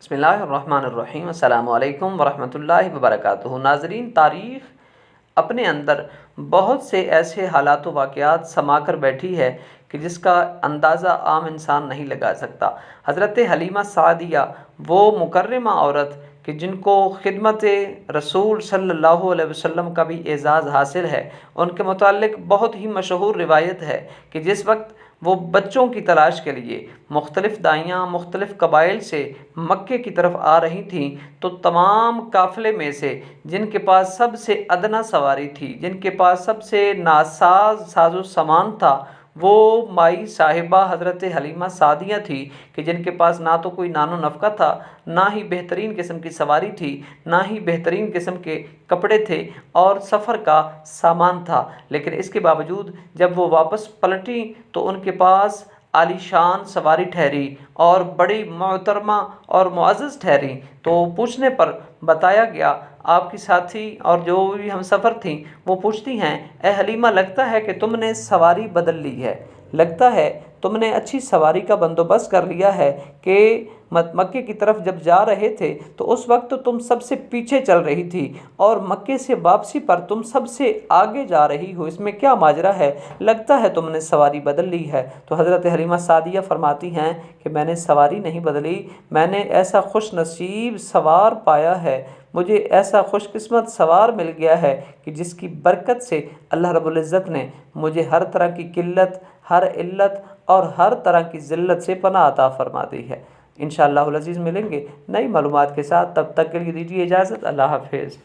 بسم اللہ الرحمن الرحیم۔ السلام علیکم ورحمۃ اللہ وبرکاتہ۔ ناظرین، تاریخ اپنے اندر بہت سے ایسے حالات و واقعات سما کر بیٹھی ہے کہ جس کا اندازہ عام انسان نہیں لگا سکتا۔ حضرت حلیمہ سعدیہ، وہ مکرمہ عورت کہ جن کو خدمت رسول صلی اللہ علیہ وسلم کا بھی اعزاز حاصل ہے، ان کے متعلق بہت ہی مشہور روایت ہے کہ جس وقت وہ بچوں کی تلاش کے لیے مختلف دائیاں مختلف قبائل سے مکے کی طرف آ رہی تھیں، تو تمام قافلے میں سے جن کے پاس سب سے ادنا سواری تھی، جن کے پاس سب سے ناساز ساز و سامان تھا، وہ مائی صاحبہ حضرت حلیمہ سعدیہ تھی کہ جن کے پاس نہ تو کوئی نان و نفقہ تھا، نہ ہی بہترین قسم کی سواری تھی، نہ ہی بہترین قسم کے کپڑے تھے اور سفر کا سامان تھا۔ لیکن اس کے باوجود جب وہ واپس پلٹیں تو ان کے پاس عالی شان سواری ٹھہری اور بڑی محترمہ اور معزز ٹھہری۔ تو پوچھنے پر بتایا گیا، آپ کی ساتھی اور جو بھی ہم سفر تھیں وہ پوچھتی ہیں، اے حلیمہ، لگتا ہے کہ تم نے سواری بدل لی ہے، لگتا ہے تم نے اچھی سواری کا بندوبست کر لیا ہے کہ مکے کی طرف جب جا رہے تھے تو اس وقت تم سب سے پیچھے چل رہی تھی اور مکے سے واپسی پر تم سب سے آگے جا رہی ہو، اس میں کیا ماجرا ہے؟ لگتا ہے تم نے سواری بدل لی ہے۔ تو حضرت حلیمہ سعدیہ فرماتی ہیں کہ میں نے سواری نہیں بدلی، میں نے ایسا خوش نصیب سوار پایا ہے، مجھے ایسا خوش قسمت سوار مل گیا ہے کہ جس کی برکت سے اللہ رب العزت نے مجھے ہر طرح کی قلت، ہر علت اور ہر طرح کی ذلت سے پناہ عطا فرما دی ہے۔ انشاءاللہ العزیز ملیں گے نئی معلومات کے ساتھ، تب تک کے لیے دیجیے اجازت۔ اللہ حافظ۔